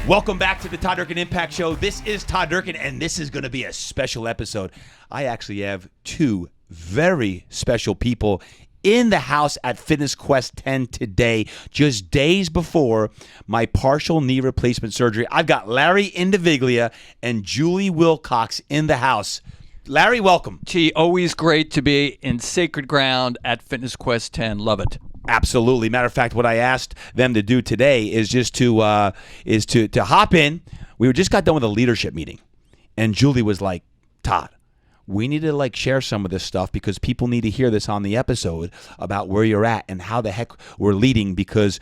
Welcome back to the Todd Durkin Impact Show. This is Todd Durkin, and this is going to be a special episode. I actually have two very special people in the house at Fitness Quest 10 today, just days before my partial knee replacement surgery. I've got Larry Indiviglia and Julie Wilcox in the house. Larry, welcome. Gee, always great to be in sacred ground at Fitness Quest 10. Love it. Absolutely. Matter of fact, what I asked them to do today is just to hop in. We just got done with a leadership meeting, and Julie was like, Todd, we need to share some of this stuff because people need to hear this on the episode about where you're at and how the heck we're leading, because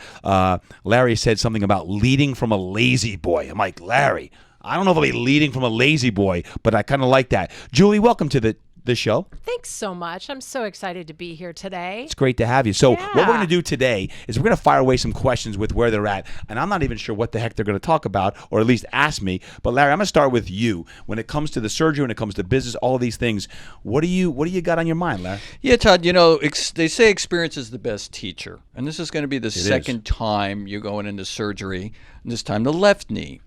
Larry said something about leading from a lazy boy. I'm like, Larry, I don't know if I'll be leading from a lazy boy, but I kind of like that. Julie, welcome to the show. Thanks so much. I'm so excited to be here today. It's great to have you. So what we're going to do today is we're going to fire away some questions with where they're at. And I'm not even sure what the heck they're going to talk about, or at least ask me. But Larry, I'm going to start with you. When it comes to the surgery, when it comes to business, all of these things, what do you got on your mind, Larry? Yeah, Todd, they say experience is the best teacher. And this is going to be the second time you're going into surgery, and this time the left knee.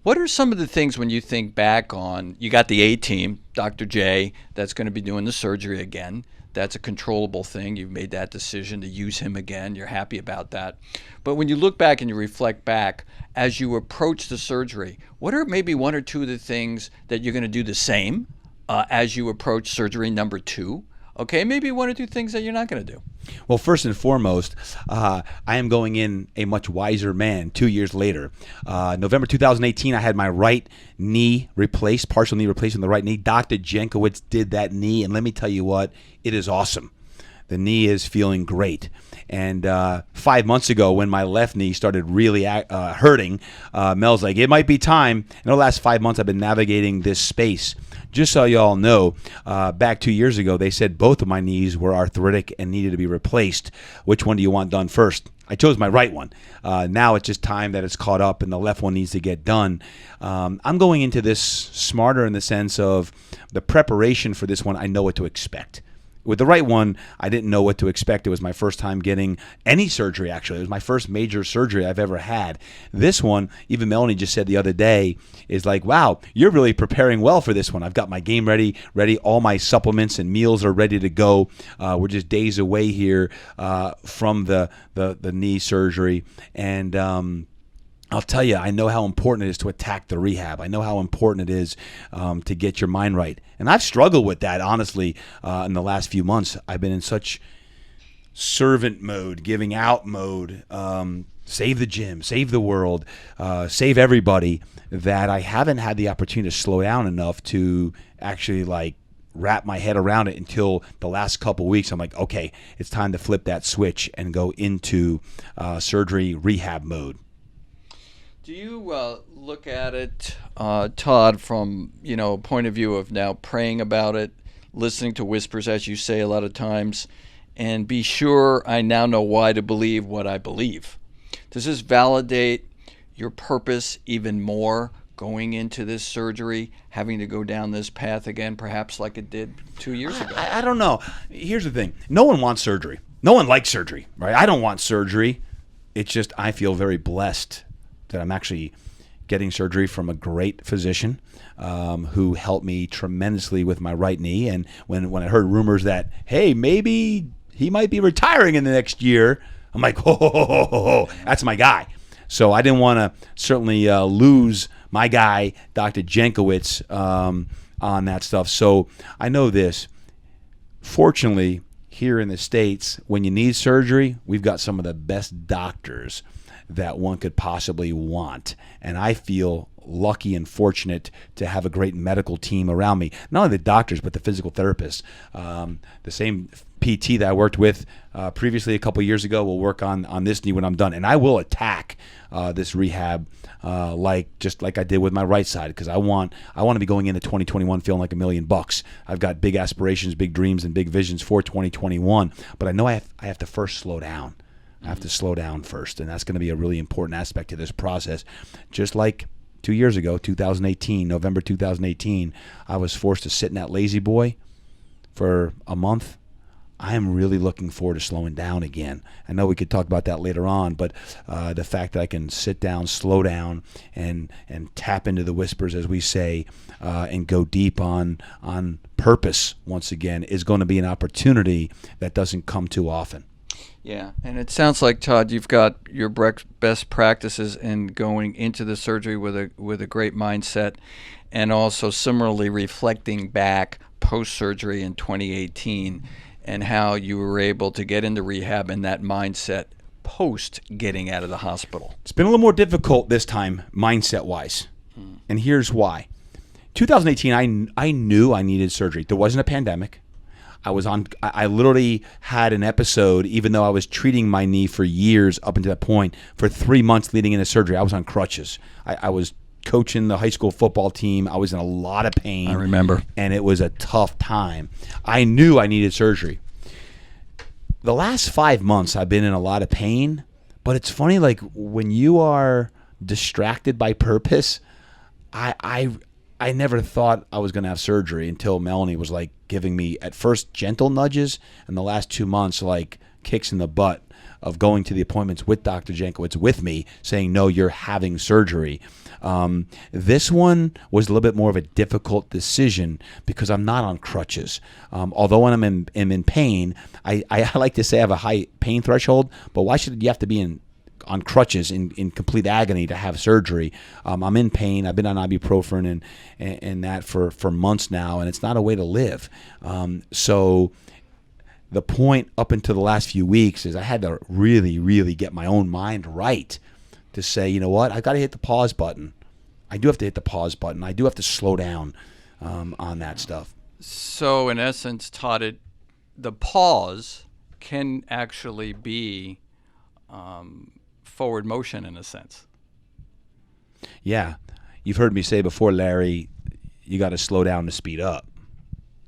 What are some of the things when you think back on, you got the A-team, Dr. J, that's going to be doing the surgery again. That's a controllable thing. You've made that decision to use him again. You're happy about that. But when you look back and you reflect back, as you approach the surgery, what are maybe one or two of the things that you're going to do the same as you approach surgery number 2? Okay, maybe one or two things that you're not going to do. Well, first and foremost, I am going in a much wiser man 2 years later. November 2018, I had my right knee replaced, partial knee replaced on the right knee. Dr. Jankowitz did that knee, and let me tell you what, it is awesome. The knee is feeling great. And 5 months ago, when my left knee started really hurting, Mel's like, it might be time. In the last 5 months, I've been navigating this space. Just so you all know, back 2 years ago, they said both of my knees were arthritic and needed to be replaced. Which one do you want done first? I chose my right one. Now it's just time that it's caught up and the left one needs to get done. I'm going into this smarter in the sense of the preparation for this one. I know what to expect. With the right one, I didn't know what to expect. It was my first time getting any surgery, actually. It was my first major surgery I've ever had. This one, even Melanie just said the other day, is like, wow, you're really preparing well for this one. I've got my game ready. All my supplements and meals are ready to go. We're just days away here from the knee surgery. And I'll tell you, I know how important it is to attack the rehab. I know how important it is to get your mind right. And I've struggled with that, honestly, in the last few months. I've been in such servant mode, giving out mode, save the gym, save the world, save everybody, that I haven't had the opportunity to slow down enough to actually wrap my head around it until the last couple weeks. I'm like, okay, it's time to flip that switch and go into surgery rehab mode. Do you look at it, Todd, from a point of view of now praying about it, listening to whispers, as you say a lot of times, and be sure I now know why to believe what I believe? Does this validate your purpose even more going into this surgery, having to go down this path again, perhaps like it did 2 years ago? I don't know. Here's the thing. No one wants surgery. No one likes surgery, right? I don't want surgery. It's just I feel very blessed that I'm actually getting surgery from a great physician who helped me tremendously with my right knee. And when I heard rumors that, hey, maybe he might be retiring in the next year, I'm like, ho, that's my guy. So I didn't want to certainly lose my guy, Dr. Jankowitz, on that stuff. So I know this. Fortunately, here in the States, when you need surgery, we've got some of the best doctors that one could possibly want. And I feel lucky and fortunate to have a great medical team around me. Not only the doctors, but the physical therapists. The same PT that I worked with previously a couple years ago will work on this knee when I'm done. And I will attack this rehab just like I did with my right side, because I want to be going into 2021 feeling like $1 million. I've got big aspirations, big dreams, and big visions for 2021. But I know I have to first slow down. I have to slow down first, and that's going to be a really important aspect to this process. Just like 2 years ago, 2018, November 2018, I was forced to sit in that lazy boy for a month. I am really looking forward to slowing down again. I know we could talk about that later on, but the fact that I can sit down, slow down, and tap into the whispers, as we say, and go deep on purpose once again is going to be an opportunity that doesn't come too often. Yeah, and it sounds like, Todd, you've got your best practices in going into the surgery with a great mindset, and also similarly reflecting back post-surgery in 2018 and how you were able to get into rehab in that mindset post getting out of the hospital. It's been a little more difficult this time, mindset-wise, and here's why. 2018, I knew I needed surgery. There wasn't a pandemic. I literally had an episode, even though I was treating my knee for years up until that point, for 3 months leading into surgery. I was on crutches. I was coaching the high school football team. I was in a lot of pain. I remember. And it was a tough time. I knew I needed surgery. The last 5 months, I've been in a lot of pain, but it's funny, like when you are distracted by purpose, I never thought I was going to have surgery until Melanie was like giving me at first gentle nudges, and the last 2 months like kicks in the butt of going to the appointments with Dr. Jankowicz with me, saying, no, you're having surgery. This one was a little bit more of a difficult decision because I'm not on crutches. Although I'm in pain, I like to say I have a high pain threshold, but why should you have to be on crutches in complete agony to have surgery? I'm in pain. I've been on ibuprofen and that for months now, and it's not a way to live. So the point up until the last few weeks is I had to really, really get my own mind right to say, you know what, I've got to hit the pause button. I do have to hit the pause button. I do have to slow down on that stuff. So in essence, Todd, the pause can actually be forward motion in a sense. Yeah. You've heard me say before, Larry, you got to slow down to speed up.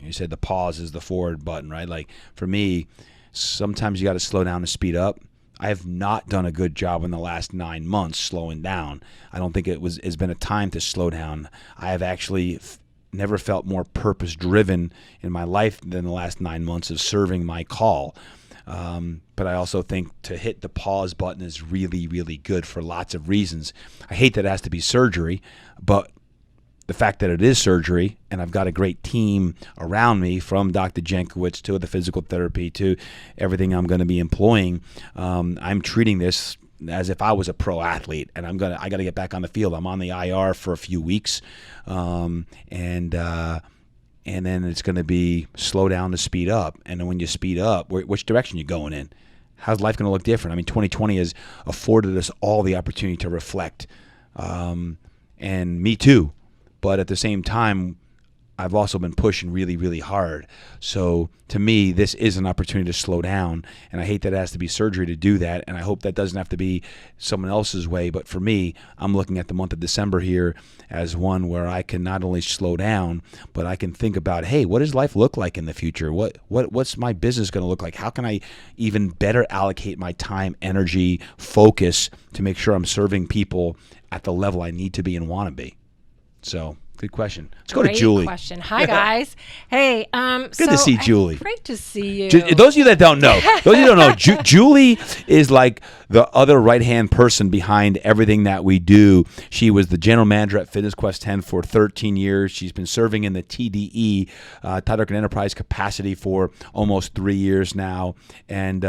You said the pause is the forward button, right? Like for me, sometimes you got to slow down to speed up. I have not done a good job in the last 9 months slowing down. I don't think it's been a time to slow down. I have actually never felt more purpose-driven in my life than the last 9 months of serving my call. But I also think to hit the pause button is really, really good for lots of reasons. I hate that it has to be surgery, but the fact that it is surgery, and I've got a great team around me, from Dr. Jankowicz to the physical therapy to everything I'm going to be employing, I'm treating this as if I was a pro athlete, and I got to get back on the field. I'm on the IR for a few weeks, and then it's going to be slow down to speed up. And then when you speed up, which direction you going in? How's life going to look different? I mean, 2020 has afforded us all the opportunity to reflect, and me too. But at the same time, I've also been pushing really, really hard. So to me, this is an opportunity to slow down. And I hate that it has to be surgery to do that. And I hope that doesn't have to be someone else's way. But for me, I'm looking at the month of December here as one where I can not only slow down, but I can think about, hey, what does life look like in the future? What's my business going to look like? How can I even better allocate my time, energy, focus to make sure I'm serving people at the level I need to be and want to be? So, good question. Let's go to Julie. Great question. Hi, guys. Hey, good to see Julie. Great to see you. Those of you that don't know, Julie is like the other right-hand person behind everything that we do. She was the general manager at Fitness Quest 10 for 13 years. She's been serving in the TDE, Todd Durkin Enterprise capacity for almost 3 years now. And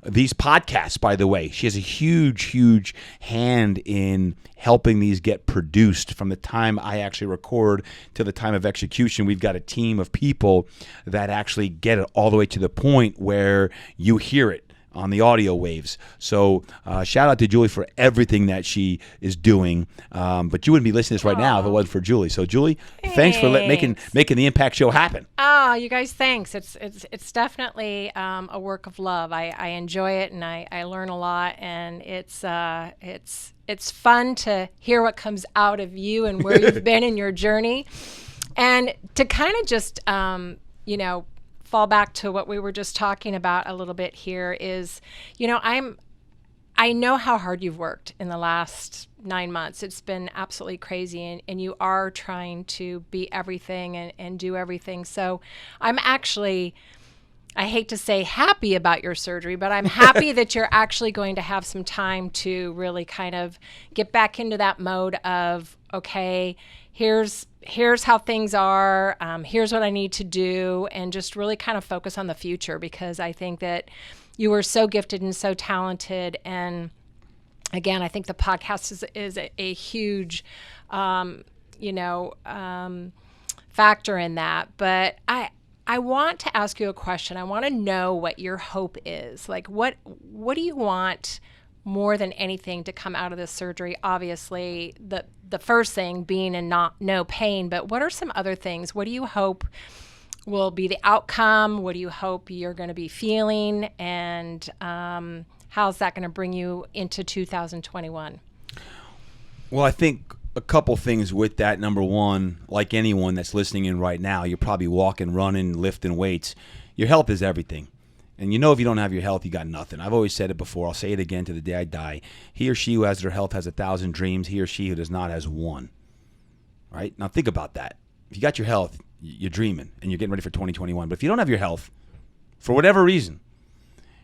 these podcasts, by the way, she has a huge, huge hand in helping these get produced. From the time I actually record to the time of execution, we've got a team of people that actually get it all the way to the point where you hear it on the audio waves. So shout out to Julie for everything that she is doing. But you wouldn't be listening to this right now if it wasn't for Julie. So Julie, thanks for making the Impact Show happen. Oh, you guys, thanks. It's definitely a work of love. I enjoy it, and I learn a lot, and it's fun to hear what comes out of you and where you've been in your journey, and to kind of just fall back to what we were just talking about a little bit here is, I know how hard you've worked in the last 9 months. It's been absolutely crazy, and you are trying to be everything and do everything. So I'm actually I hate to say happy about your surgery, but I'm happy that you're actually going to have some time to really kind of get back into that mode of, okay, here's how things are, here's what I need to do, and just really kind of focus on the future, because I think that you are so gifted and so talented. And again, I think the podcast is a huge, factor in that. But I want to ask you a question. I want to know what your hope is. Like, what do you want more than anything to come out of this surgery? Obviously, the first thing being in no pain, but what are some other things? What do you hope will be the outcome? What do you hope you're going to be feeling? And how's that going to bring you into 2021? Well, I think a couple things with that. Number one, like anyone that's listening in right now, you're probably walking, running, lifting weights. Your health is everything. And if you don't have your health, you got nothing. I've always said it before. I'll say it again to the day I die. He or she who has their health has 1,000 dreams. He or she who does not has one. Right? Now think about that. If you got your health, you're dreaming and you're getting ready for 2021. But if you don't have your health, for whatever reason,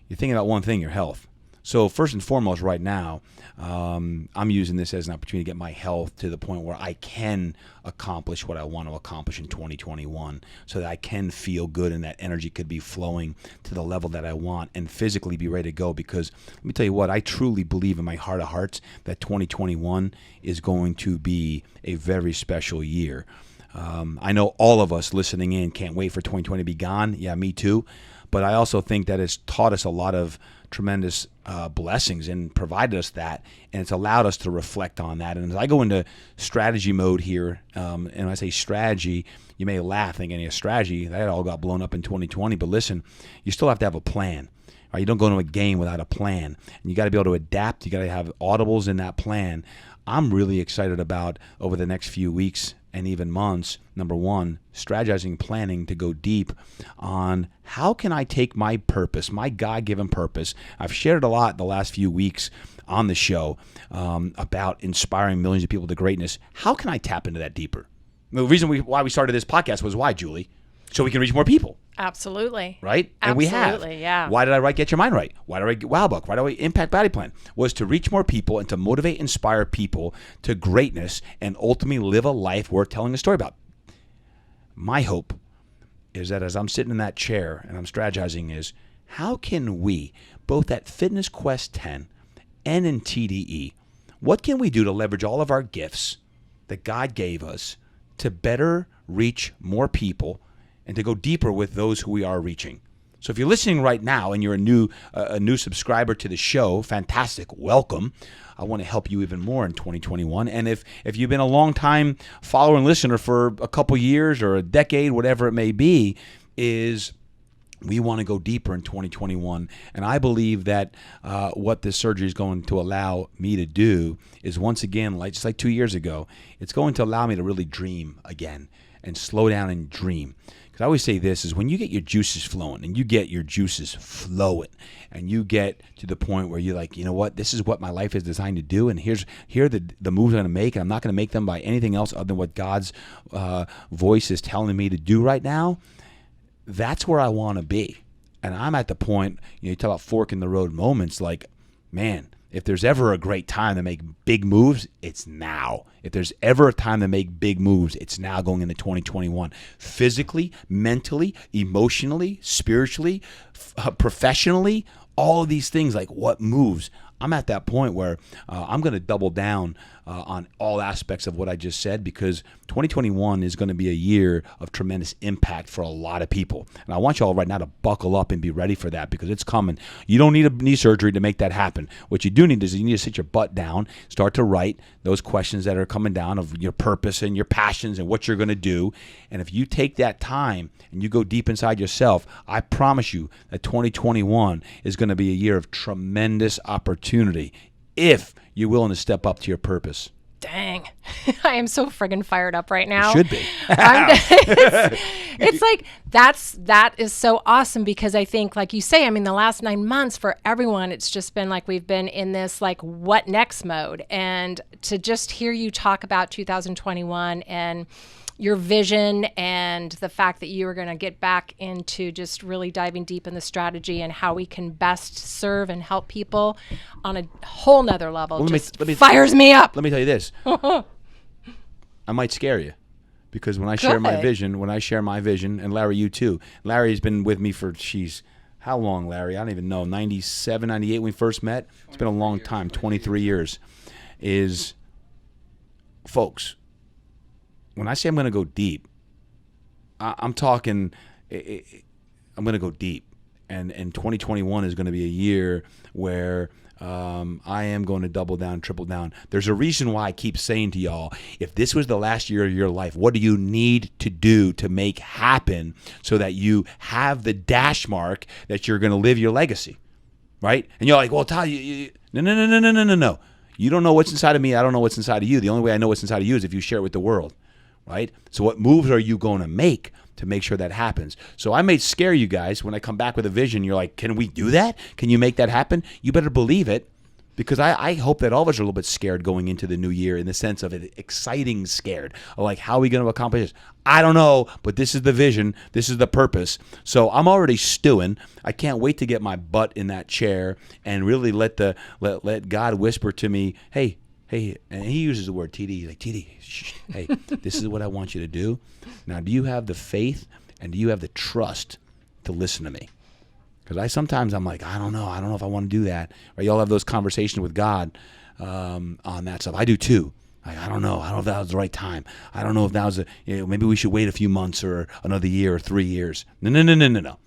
you're thinking about one thing, your health. So first and foremost right now, I'm using this as an opportunity to get my health to the point where I can accomplish what I want to accomplish in 2021, so that I can feel good and that energy could be flowing to the level that I want and physically be ready to go. Because let me tell you what, I truly believe in my heart of hearts that 2021 is going to be a very special year. I know all of us listening in can't wait for 2020 to be gone. Yeah, me too. But I also think that it's taught us a lot of tremendous blessings and provided us that, and it's allowed us to reflect on that. And as I go into strategy mode here, and when I say strategy, you may laugh thinking of strategy, that all got blown up in 2020. But listen, you still have to have a plan. Right? You don't go into a game without a plan. And you got to be able to adapt. You got to have audibles in that plan. I'm really excited about over the next few weeks and even months, number one, strategizing, planning to go deep on how can I take my purpose, my God-given purpose. I've shared a lot the last few weeks on the show about inspiring millions of people to greatness. How can I tap into that deeper? The reason why we started this podcast was why, Julie? So we can reach more people. Absolutely. Right? And we have. Absolutely, yeah. Why did I write Get Your Mind Right? Why did I write Wow Book? Why did I write Impact Body Plan? Was to reach more people and to motivate, inspire people to greatness and ultimately live a life worth telling a story about. My hope is that as I'm sitting in that chair and I'm strategizing is, how can we, both at Fitness Quest 10 and in TDE, what can we do to leverage all of our gifts that God gave us to better reach more people and to go deeper with those who we are reaching? So if you're listening right now and you're a new subscriber to the show, fantastic, welcome. I want to help you even more in 2021. And if you've been a long time follower and listener for a couple years or a decade, whatever it may be, is we want to go deeper in 2021. And I believe that what this surgery is going to allow me to do is, once again, just like 2 years ago, it's going to allow me to really dream again and slow down and dream. Because I always say this is when you get your juices flowing and you get your juices flowing and you get to the point where you're like, you know what, this is what my life is designed to do, and here are the moves I'm going to make, and I'm not going to make them by anything else other than what God's voice is telling me to do right now. That's where I want to be. And I'm at the point, you talk about fork in the road moments, like, man, if there's ever a great time to make big moves, it's now. If there's ever a time to make big moves, it's now, going into 2021. Physically, mentally, emotionally, spiritually, professionally, all of these things, like what moves. I'm at that point where I'm going to double down on all aspects of what I just said, because 2021 is going to be a year of tremendous impact for a lot of people. And I want you all right now to buckle up and be ready for that, because it's coming. You don't need a knee surgery to make that happen. What you do need is you need to sit your butt down, start to write those questions that are coming down of your purpose and your passions and what you're going to do. And if you take that time and you go deep inside yourself, I promise you that 2021 is going to be a year of tremendous opportunity if you're willing to step up to your purpose. Dang. I am so friggin' fired up right now. You should be. It's like, that is so awesome, because I think, like you say, I mean, the last 9 months for everyone, it's just been like we've been in this like what next mode. And to just hear you talk about 2021 and your vision and the fact that you are going to get back into just really diving deep in the strategy and how we can best serve and help people on a whole nother level. Well, fires me up. Let me tell you this. I might scare you. Because when I share my vision, and Larry, you too. Larry's been with me for, how long, Larry? I don't even know. 97, 98 when we first met? It's been a long time, 23 years. Folks, when I say I'm going to go deep, I'm talking, I'm going to go deep. And 2021 is going to be a year where I am going to double down, triple down. There's a reason why I keep saying to y'all, if this was the last year of your life, what do you need to do to make happen so that you have the dash mark that you're going to live your legacy, right? And you're like, well, Todd, no. You don't know what's inside of me. I don't know what's inside of you. The only way I know what's inside of you is if you share it with the world, right? So what moves are you going to make sure that happens? So I may scare you guys when I come back with a vision. You're like, can we do that? Can you make that happen? You better believe it, because I hope that all of us are a little bit scared going into the new year, in the sense of it, exciting scared. Like, how are we going to accomplish this? I don't know, but this is the vision. This is the purpose. So I'm already stewing. I can't wait to get my butt in that chair and really let God whisper to me, hey, and he uses the word TD. He's like, TD, shh, hey, this is what I want you to do. Now, do you have the faith and do you have the trust to listen to me? Because sometimes I'm like, I don't know if I want to do that. Right? Y'all have those conversations with God on that stuff. I do too. I don't know if that was the right time. I don't know if that was maybe we should wait a few months or another year or 3 years. No.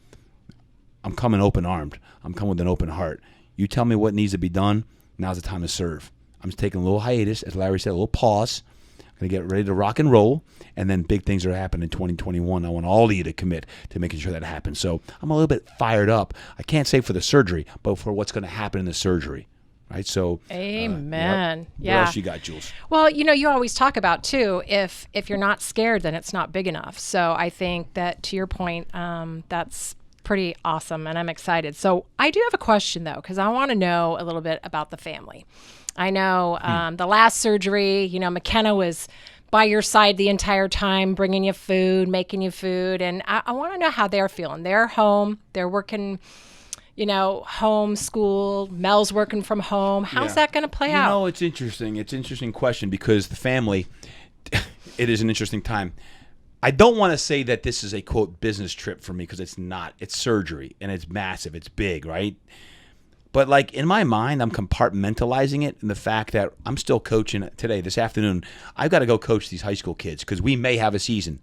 I'm coming open-armed. I'm coming with an open heart. You tell me what needs to be done. Now's the time to serve. I'm just taking a little hiatus, as Larry said, a little pause. I'm going to get ready to rock and roll, and then big things are happening in 2021. I want all of you to commit to making sure that happens. So I'm a little bit fired up. I can't say for the surgery, but for what's going to happen in the surgery. Right? So amen. Yep. Yeah. What else you got, Jules? Well, you always talk about too, if you're not scared, then it's not big enough. So I think that, to your point, that's pretty awesome, and I'm excited. So I do have a question though, because I want to know a little bit about the family. I know the last surgery, McKenna was by your side the entire time, bringing you food, making you food. And I want to know how they're feeling. They're home. They're working, home, school. Mel's working from home. How's that going to play out? It's interesting. It's an interesting question, because the family, it is an interesting time. I don't want to say that this is a, quote, business trip for me, because it's not. It's surgery, and it's massive. It's big, right? But like in my mind, I'm compartmentalizing it in the fact that I'm still coaching today, this afternoon. I've got to go coach these high school kids because we may have a season.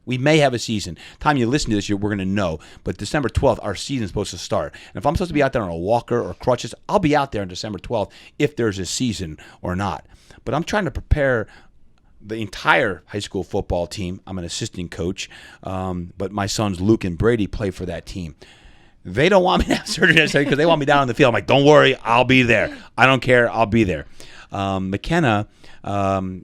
Time you listen to this, we're going to know. But December 12th, our season's supposed to start. And if I'm supposed to be out there on a walker or crutches, I'll be out there on December 12th if there's a season or not. But I'm trying to prepare the entire high school football team. I'm an assistant coach, but my sons Luke and Brady play for that team. They don't want me to have surgery necessarily because they want me down on the field. I'm like, don't worry, I'll be there. I don't care, I'll be there. McKenna,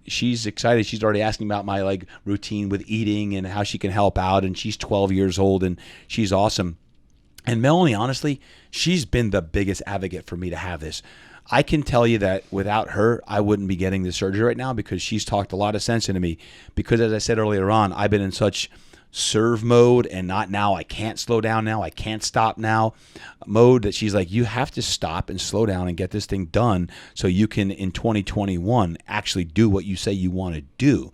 she's excited. She's already asking about my routine with eating and how she can help out. And she's 12 years old and she's awesome. And Melanie, honestly, she's been the biggest advocate for me to have this. I can tell you that without her, I wouldn't be getting the surgery right now, because she's talked a lot of sense into me. Because as I said earlier on, I've been in such serve mode and not now, I can't slow down now, I can't stop now mode, that she's like, you have to stop and slow down and get this thing done so you can in 2021 actually do what you say you want to do.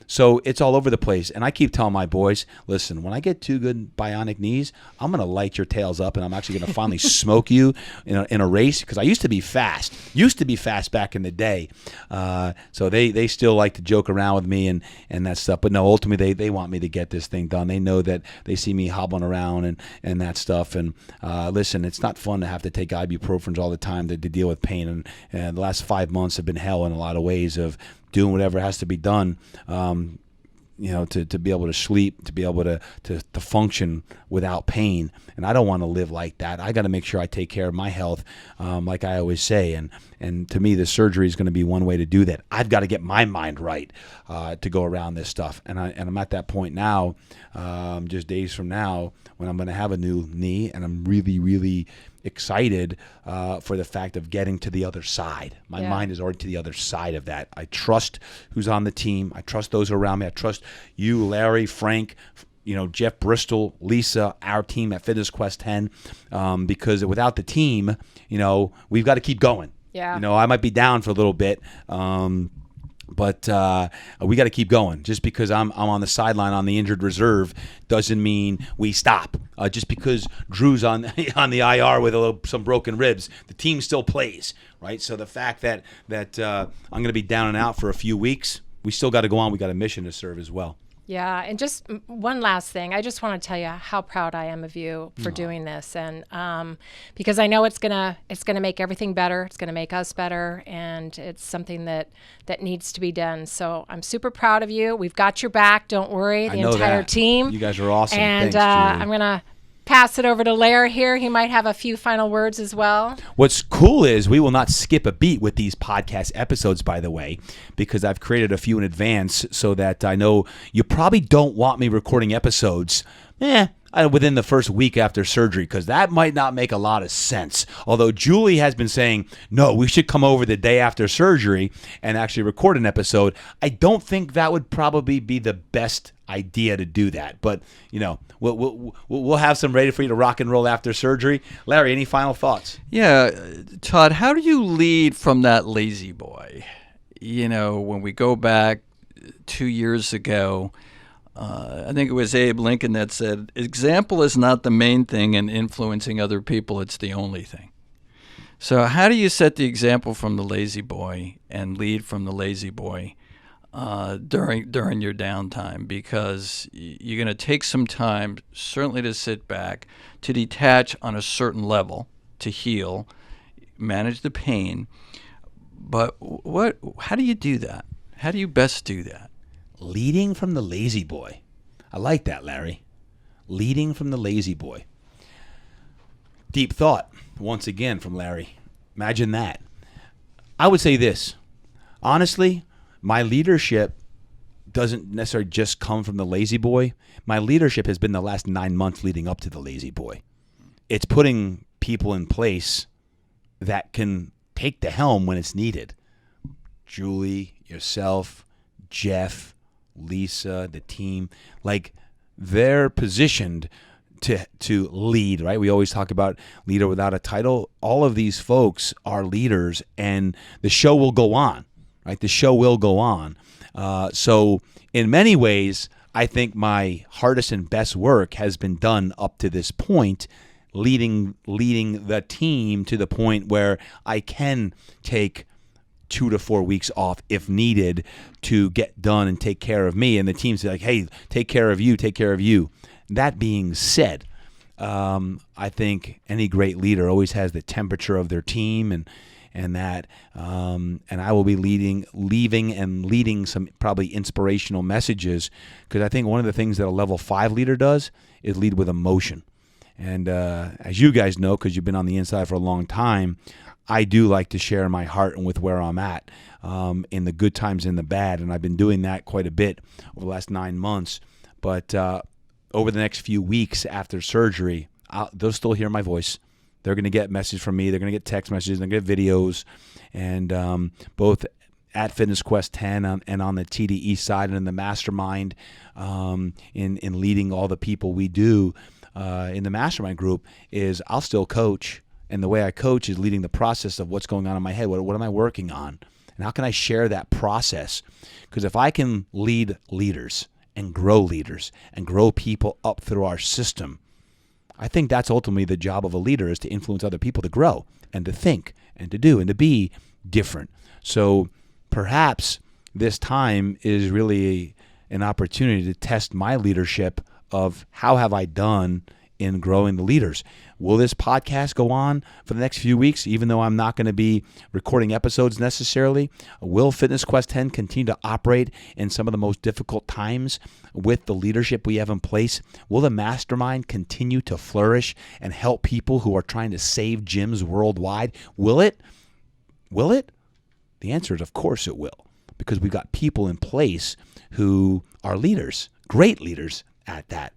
So it's all over the place. And I keep telling my boys, listen, when I get two good bionic knees, I'm going to light your tails up, and I'm actually going to finally smoke you in a race, because I used to be fast back in the day. So they still like to joke around with me and that stuff. But no, ultimately they want me to get this thing done. They know that they see me hobbling around and that stuff. And listen, it's not fun to have to take ibuprofens all the time to deal with pain. And the last 5 months have been hell in a lot of ways of doing whatever has to be done, to be able to sleep, to be able to function without pain. And I don't want to live like that. I got to make sure I take care of my health, like I always say. And to me, the surgery is going to be one way to do that. I've got to get my mind right to go around this stuff. And I'm at that point now, just days from now, when I'm going to have a new knee, and I'm really, really excited for the fact of getting to the other side. My mind is already to the other side of that. I trust who's on the team. I trust those around me. I trust you, Larry, Frank, Jeff Bristol, Lisa, our team at Fitness Quest 10, because without the team, we've got to keep going. Yeah. I might be down for a little bit, but we got to keep going. Just because I'm on the sideline on the injured reserve doesn't mean we stop. Just because Drew's on the IR with some broken ribs, the team still plays, right? So the fact that I'm going to be down and out for a few weeks, we still got to go on. We got a mission to serve as well. Yeah, and just one last thing. I just want to tell you how proud I am of you for doing this, and because I know it's gonna make everything better. It's gonna make us better, and it's something that needs to be done. So I'm super proud of you. We've got your back. Don't worry, the entire team. You guys are awesome. And thanks, Julie. I'm gonna pass it over to Larry here. He might have a few final words as well. What's cool is we will not skip a beat with these podcast episodes, by the way, because I've created a few in advance so that I know you probably don't want me recording episodes within the first week after surgery, because that might not make a lot of sense. Although Julie has been saying, no, we should come over the day after surgery and actually record an episode. I don't think that would probably be the best idea to do that. But, we'll have some ready for you to rock and roll after surgery. Larry, any final thoughts? Yeah, Todd, how do you lead from that lazy boy? When we go back 2 years ago, I think it was Abe Lincoln that said, example is not the main thing in influencing other people, it's the only thing. So how do you set the example from the lazy boy and lead from the lazy boy during your downtime? Because you're going to take some time, certainly, to sit back, to detach on a certain level, to heal, manage the pain. But how do you do that? How do you best do that? Leading from the lazy boy. I like that, Larry. Leading from the lazy boy. Deep thought, once again, from Larry. Imagine that. I would say this. Honestly, my leadership doesn't necessarily just come from the lazy boy. My leadership has been the last 9 months leading up to the lazy boy. It's putting people in place that can take the helm when it's needed. Julie, yourself, Jeff, Lisa, the team, they're positioned to lead, right? We always talk about leader without a title. All of these folks are leaders, and the show will go on, right? The show will go on. So in many ways, I think my hardest and best work has been done up to this point, leading the team to the point where I can take 2 to 4 weeks off if needed to get done and take care of me. And the team's like, hey, take care of you, take care of you. That being said, I think any great leader always has the temperature of their team and that, and I will be leading some probably inspirational messages, because I think one of the things that a level 5 leader does is lead with emotion. And as you guys know, because you've been on the inside for a long time, I do like to share my heart and with where I'm at in the good times and the bad, and I've been doing that quite a bit over the last 9 months. But over the next few weeks after surgery, they'll still hear my voice. They're going to get messages from me. They're going to get text messages. They're going to get videos, and both at Fitness Quest 10 and on the TDE side and in the mastermind, in leading all the people we do in the mastermind group, is I'll still coach. And the way I coach is leading the process of what's going on in my head. What am I working on? And how can I share that process? Because if I can lead leaders and grow people up through our system, I think that's ultimately the job of a leader, is to influence other people to grow and to think and to do and to be different. So perhaps this time is really an opportunity to test my leadership of how have I done in growing the leaders. Will this podcast go on for the next few weeks, even though I'm not going to be recording episodes necessarily? Will Fitness Quest 10 continue to operate in some of the most difficult times with the leadership we have in place? Will the mastermind continue to flourish and help people who are trying to save gyms worldwide? Will it? Will it? The answer is, of course it will, because we've got people in place who are leaders, great leaders at that.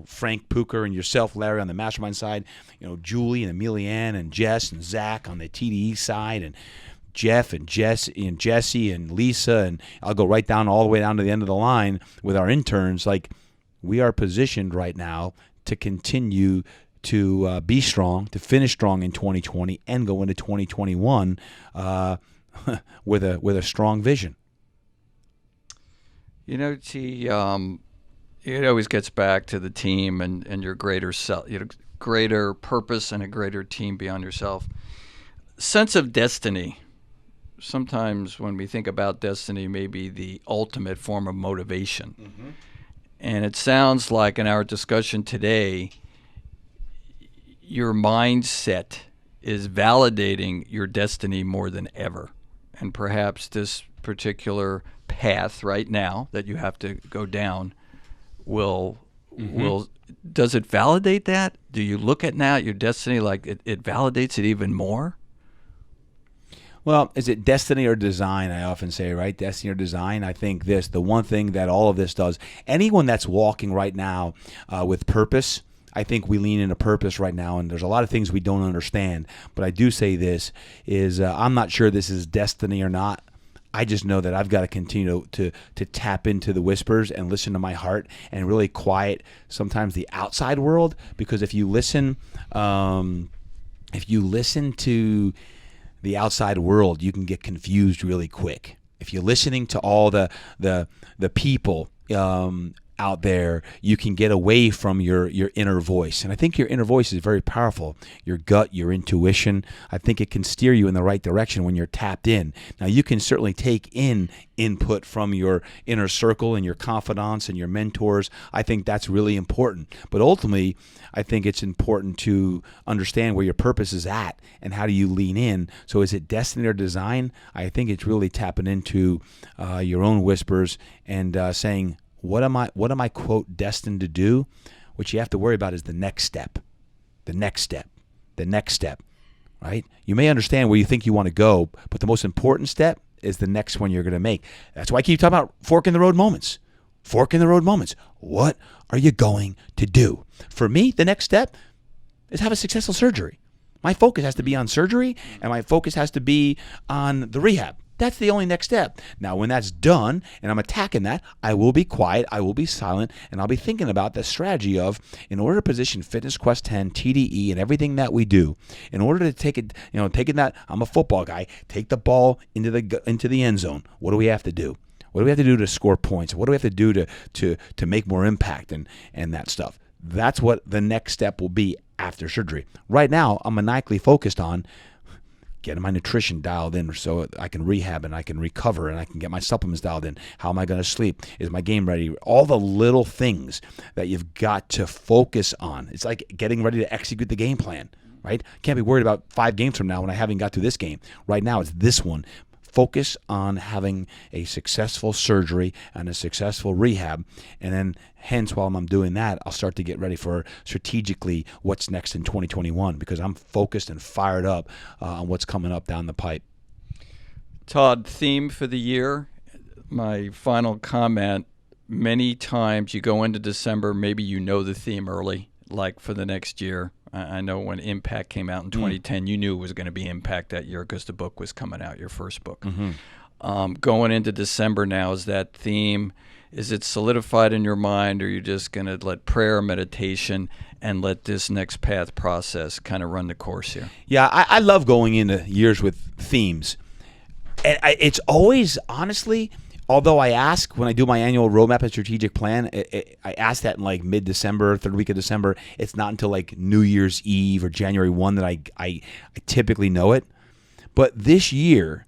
Frank Puker and yourself, Larry, on the mastermind side, Julie and Amelia Ann and Jess and Zach on the TDE side, and Jeff and Jesse and Lisa, and I'll go right down all the way down to the end of the line with our interns. Like, we are positioned right now to continue to be strong, to finish strong in 2020 and go into 2021 with a strong vision. T, it always gets back to the team and your greater self, greater purpose and a greater team beyond yourself. Sense of destiny. Sometimes when we think about destiny, maybe the ultimate form of motivation. Mm-hmm. And it sounds like in our discussion today, your mindset is validating your destiny more than ever. And perhaps this particular path right now that you have to go down will does it validate that? Do you look at now your destiny like it validates it even more? Well, is it destiny or design? I often say, right? Destiny or design? I think the one thing that all of this does, anyone that's walking right now with purpose, I think we lean into purpose right now, and there's a lot of things we don't understand. But I do say this is I'm not sure this is destiny or not. I just know that I've got to continue to tap into the whispers and listen to my heart and really quiet sometimes the outside world, because if you listen to the outside world, you can get confused really quick. If you're listening to all the people out there, you can get away from your inner voice. And I think your inner voice is very powerful. Your gut, your intuition, I think it can steer you in the right direction when you're tapped in. Now, you can certainly take in input from your inner circle and your confidants and your mentors. I think that's really important. But ultimately, I think it's important to understand where your purpose is at and how do you lean in. So is it destiny or design? I think it's really tapping into your own whispers and saying, what am I, quote, destined to do? What you have to worry about is the next step, right? You may understand where you think you want to go, but the most important step is the next one you're going to make. That's why I keep talking about fork in the road moments. What are you going to do? For me, the next step is have a successful surgery. My focus has to be on surgery, and my focus has to be on the rehab. That's the only next step. Now, when that's done and I'm attacking that, I will be quiet, I will be silent, and I'll be thinking about the strategy of, in order to position Fitness Quest 10, TDE, and everything that we do, in order to take it, taking that, I'm a football guy, take the ball into the end zone. What do we have to do? What do we have to do to score points? What do we have to do to make more impact and that stuff? That's what the next step will be after surgery. Right now, I'm maniacally focused on getting my nutrition dialed in so I can rehab and I can recover and I can get my supplements dialed in. How am I going to sleep? Is my game ready? All the little things that you've got to focus on. It's like getting ready to execute the game plan, right? Can't be worried about 5 games from now when I haven't got to this game. Right now, it's this one. Focus on having a successful surgery and a successful rehab. And then hence, while I'm doing that, I'll start to get ready for strategically what's next in 2021, because I'm focused and fired up on what's coming up down the pipe. Todd, theme for the year. My final comment, many times you go into December, maybe you know the theme early, like for the next year. I know when Impact came out in 2010, you knew it was going to be Impact that year because the book was coming out, your first book. Mm-hmm. Going into December now, is that theme, is it solidified in your mind, or are you just going to let prayer, meditation, and let this next path process kind of run the course here? Yeah, I love going into years with themes. And it's always, honestly, although I ask when I do my annual roadmap and strategic plan, I ask that in like mid-December, third week of December. It's not until like New Year's Eve or January 1 that I typically know it. But this year,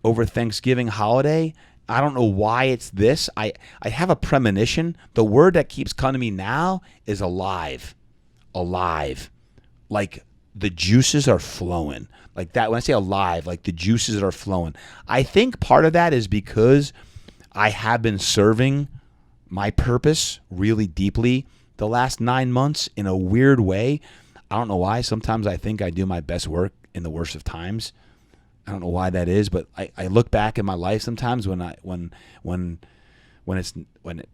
over Thanksgiving holiday, I don't know why it's this. I have a premonition. The word that keeps coming to me now is alive. Alive. Like the juices are flowing. Like that. When I say alive, like the juices are flowing. I think part of that is because I have been serving my purpose really deeply the last 9 months in a weird way. I don't know why. Sometimes I think I do my best work in the worst of times. I don't know why that is, but I look back in my life sometimes when it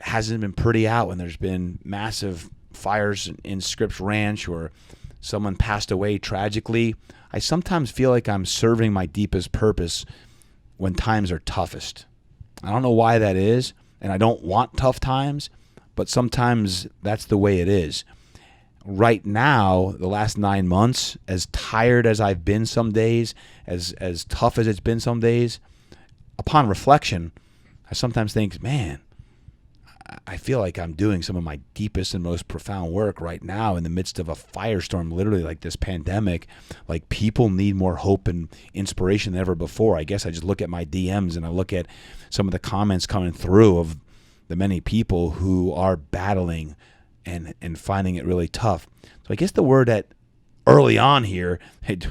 hasn't been pretty out, when there's been massive fires in Scripps Ranch or someone passed away tragically, I sometimes feel like I'm serving my deepest purpose when times are toughest. I don't know why that is, and I don't want tough times, but sometimes that's the way it is. Right now, the last 9 months, as tired as I've been some days, as tough as it's been some days, upon reflection, I sometimes think, man, I feel like I'm doing some of my deepest and most profound work right now in the midst of a firestorm, literally like this pandemic. Like, people need more hope and inspiration than ever before. I guess I just look at my DMs and I look at some of the comments coming through of the many people who are battling and finding it really tough. So I guess the word that early on here,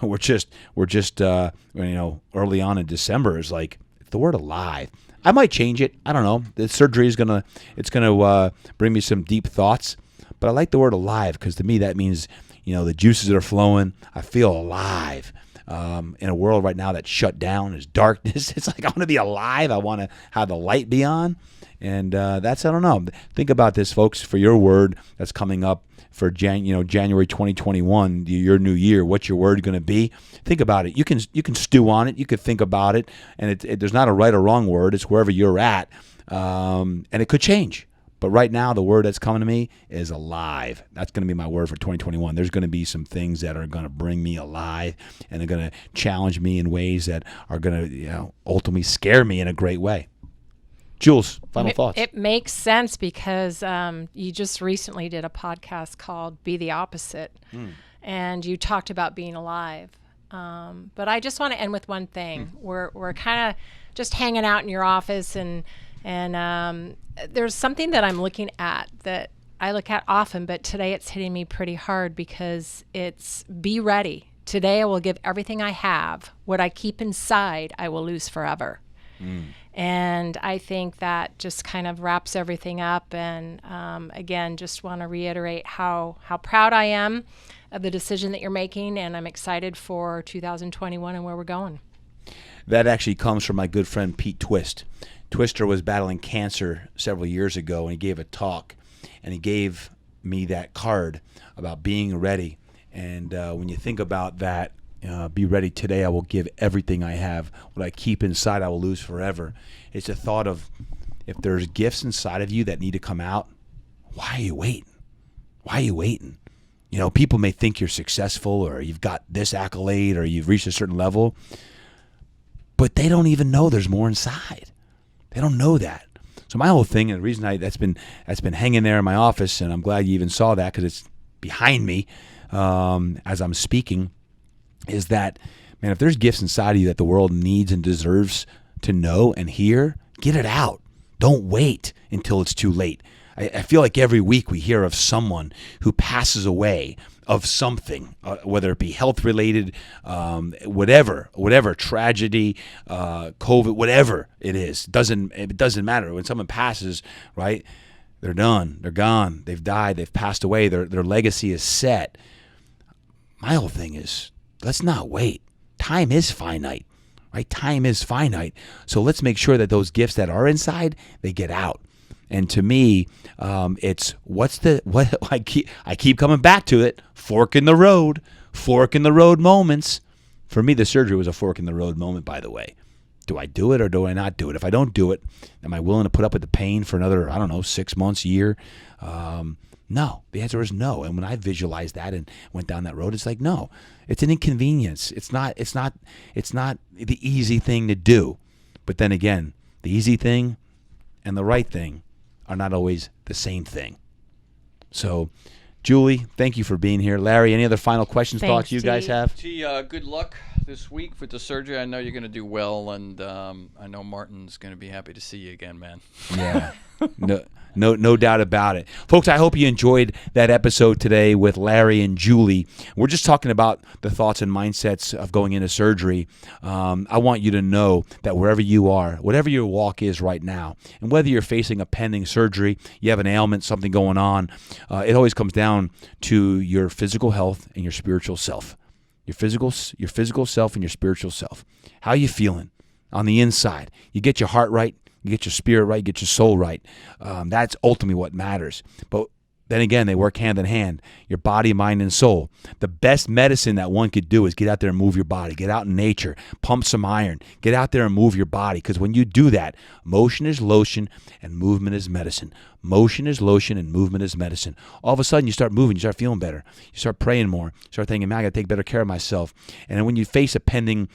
we're just early on in December, is like the word alive. I might change it. I don't know. The surgery is gonna bring me some deep thoughts, but I like the word alive because to me that means the juices are flowing. I feel alive. In a world right now that's shut down, is darkness. It's like I want to be alive. I want to have the light be on. And I don't know. Think about this, folks, for your word that's coming up for January 2021, your new year. What's your word going to be? Think about it. You can stew on it. You could think about it. And there's not a right or wrong word. It's wherever you're at. And it could change. But right now, the word that's coming to me is alive. That's going to be my word for 2021. There's going to be some things that are going to bring me alive, and they're going to challenge me in ways that are going to ultimately scare me in a great way. Jules, final thoughts. It makes sense because you just recently did a podcast called Be the Opposite, and you talked about being alive. But I just want to end with one thing. We're kind of just hanging out in your office, and there's something that I'm looking at that I look at often, but today it's hitting me pretty hard because it's be ready. Today I will give everything I have. What I keep inside, I will lose forever. And I think that just kind of wraps everything up. And again, just want to reiterate how proud I am of the decision that you're making, and I'm excited for 2021 and where we're going. That actually comes from my good friend Pete Twist. Twister was battling cancer several years ago, and he gave a talk, and he gave me that card about being ready. And when you think about that, be ready today, I will give everything I have. What I keep inside, I will lose forever. It's a thought of, if there's gifts inside of you that need to come out, why are you waiting? Why are you waiting? People may think you're successful or you've got this accolade or you've reached a certain level, but they don't even know there's more inside. They don't know that. So my whole thing, and the reason that's been hanging there in my office, and I'm glad you even saw that because it's behind me as I'm speaking, is that, man, if there's gifts inside of you that the world needs and deserves to know and hear, get it out. Don't wait until it's too late. I feel like every week we hear of someone who passes away of something, whether it be health-related, whatever, tragedy, COVID, whatever it is. It doesn't matter. When someone passes, right, they're done. They're gone. They've died. They've passed away. Their legacy is set. My whole thing is, let's not wait. Time is finite, right? Time is finite. So let's make sure that those gifts that are inside, they get out. And to me, it's what I keep coming back to it. Fork in the road moments. For me, the surgery was a fork in the road moment, by the way. Do I do it or do I not do it? If I don't do it, am I willing to put up with the pain for another, 6 months, year? No. The answer is no. And when I visualized that and went down that road, it's like, no, it's an inconvenience. It's not the easy thing to do. But then again, the easy thing and the right thing are not always the same thing. So, Julie, thank you for being here. Larry, any other final questions, thoughts you guys have? Gee, good luck this week with the surgery. I know you're going to do well, and I know Martin's going to be happy to see you again, man. Yeah, no doubt about it. Folks, I hope you enjoyed that episode today with Larry and Julie. We're just talking about the thoughts and mindsets of going into surgery. I want you to know that wherever you are, whatever your walk is right now, and whether you're facing a pending surgery, you have an ailment, something going on, it always comes down to your physical health and your spiritual self. Your physical self and your spiritual self. How are you feeling on the inside? You get your heart right, you get your spirit right, you get your soul right. That's ultimately what matters. But then again, they work hand in hand, your body, mind, and soul. The best medicine that one could do is get out there and move your body. Get out in nature, pump some iron, get out there and move your body. Because when you do that, motion is lotion and movement is medicine. Motion is lotion and movement is medicine. All of a sudden, you start moving, you start feeling better. You start praying more. You start thinking, man, I got to take better care of myself. And then when you face a pending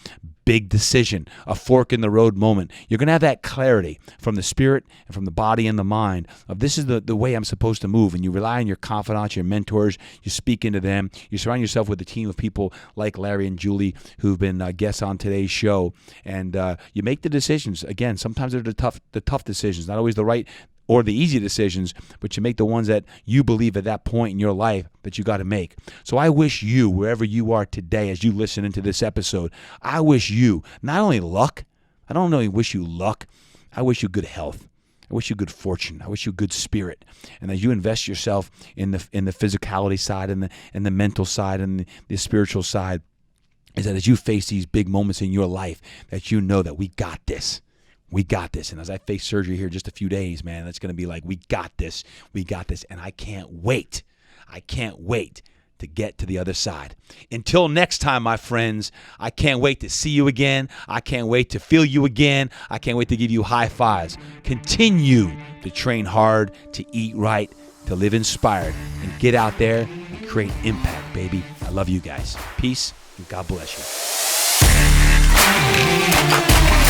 big decision, a fork in the road moment, you're going to have that clarity from the spirit and from the body and the mind of this is the way I'm supposed to move. And you rely on your confidants, your mentors, you speak into them, you surround yourself with a team of people like Larry and Julie who've been guests on today's show, and you make the decisions. Again, sometimes they're the tough decisions, not always the right or the easy decisions, but you make the ones that you believe at that point in your life that you got to make. So I wish you, wherever you are today, as you listen into this episode, I wish you not only luck, I don't only wish you luck, I wish you good health. I wish you good fortune. I wish you good spirit. And as you invest yourself in the physicality side and the mental side and the spiritual side, is that as you face these big moments in your life, that you know that we got this. We got this. And as I face surgery here in just a few days, man, it's going to be like, we got this. We got this. And I can't wait. I can't wait to get to the other side. Until next time, my friends, I can't wait to see you again. I can't wait to feel you again. I can't wait to give you high fives. Continue to train hard, to eat right, to live inspired, and get out there and create impact, baby. I love you guys. Peace, and God bless you.